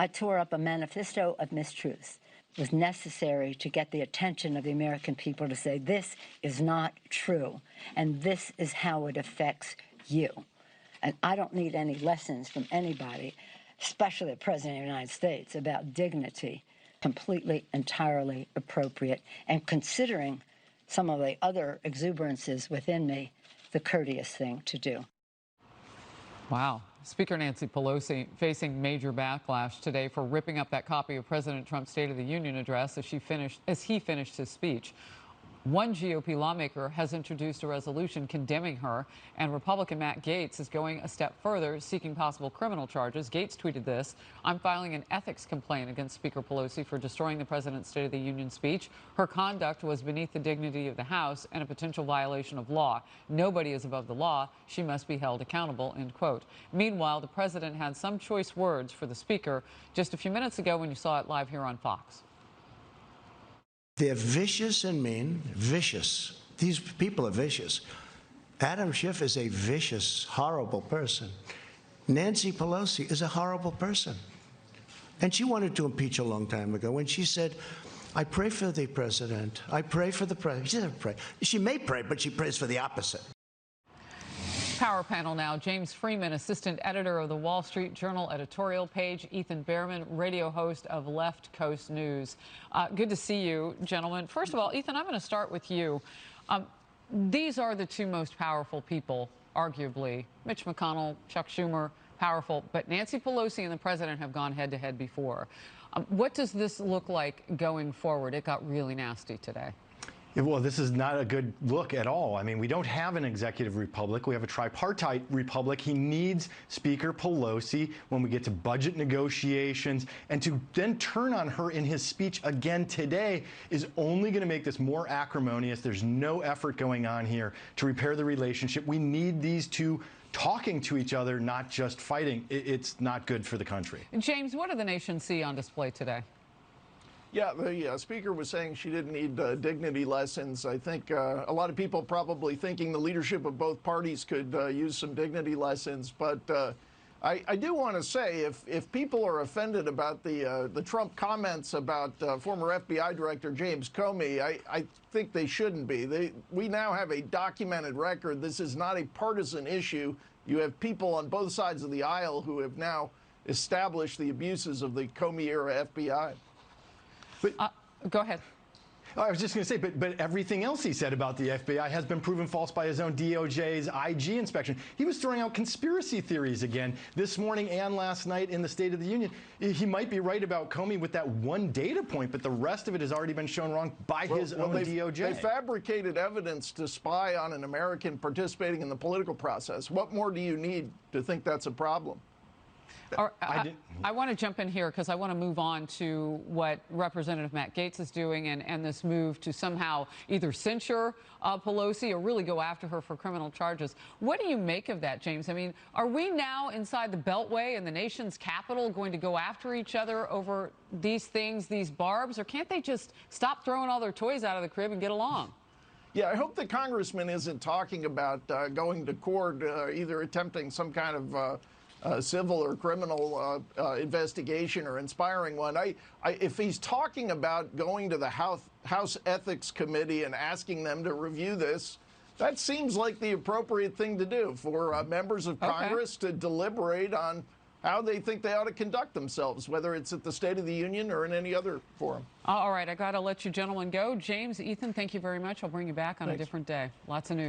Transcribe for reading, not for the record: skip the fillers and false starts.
I tore up a manifesto of mistruths. It was necessary to get the attention of the American people to say, this is not true, and this is how it affects you. And I don't need any lessons from anybody, especially the President of the United States, about dignity. Completely, entirely appropriate, and considering some of the other exuberances within me, the courteous thing to do. Wow. Speaker Nancy Pelosi facing major backlash today for ripping up that copy of President Trump's State of the Union address as he finished his speech. One GOP lawmaker has introduced a resolution condemning her, and Republican Matt Gaetz is going a step further, seeking possible criminal charges. Gaetz tweeted this: "I'm filing an ethics complaint against Speaker Pelosi for destroying the President's State of the Union speech. Her conduct was beneath the dignity of the House and a potential violation of law. Nobody is above the law. She must be held accountable," end quote. Meanwhile, the President had some choice words for the Speaker just a few minutes ago when you saw it live here on Fox. They're vicious and mean, vicious. These people are vicious. Adam Schiff is a vicious, horrible person. Nancy Pelosi is a horrible person. And she wanted to impeach a long time ago when she said, I pray for the president. I pray for the president. She doesn't pray. She may pray, but she prays for the opposite. Power panel now. James Freeman, assistant editor of the Wall Street Journal editorial page. Ethan Bearman, radio host of Left Coast News. Good to see you, gentlemen. First of all, Ethan, I'm going to start with you. These are the two most powerful people, arguably. Mitch McConnell, Chuck Schumer, powerful. But Nancy Pelosi and the president have gone head-to-head before. What does this look like going forward? It got really nasty today. Well, this is not a good look at all. I mean, we don't have an executive republic. We have a tripartite republic. He needs Speaker Pelosi when we get to budget negotiations. And to then turn on her in his speech again today is only going to make this more acrimonious. There's no effort going on here to repair the relationship. We need these two talking to each other, not just fighting. It's not good for the country. James, what did the nation see on display today? Yeah, the Speaker was saying she didn't need dignity lessons. I think a lot of people probably thinking the leadership of both parties could use some dignity lessons. But I do want to say, if people are offended about the Trump comments about former FBI Director James Comey, I think they shouldn't be. We now have a documented record. This is not a partisan issue. You have people on both sides of the aisle who have now established the abuses of the Comey-era FBI. Go ahead. I was just going to say, but everything else he said about the FBI has been proven false by his own DOJ's IG inspection. He was throwing out conspiracy theories again this morning and last night in the State of the Union. He might be right about Comey with that one data point, but the rest of it has already been shown wrong by his own DOJ. They fabricated evidence to spy on an American participating in the political process. What more do you need to think that's a problem? I want to jump in here because I want to move on to what Representative Matt Gaetz is doing and this move to somehow either censure Pelosi or really go after her for criminal charges. What do you make of that, James? I mean, are we now inside the Beltway and the nation's capital going to go after each other over these things, these barbs, or can't they just stop throwing all their toys out of the crib and get along? Yeah, I hope the congressman isn't talking about going to court, either attempting some kind of civil or criminal investigation or inspiring one. If he's talking about going to the House Ethics Committee and asking them to review this, that seems like the appropriate thing to do for members of Congress to deliberate on how they think they ought to conduct themselves, whether it's at the State of the Union or in any other forum. All right, I got to let you gentlemen go. James, Ethan, thank you very much. I'll bring you back on a different day. Lots of news.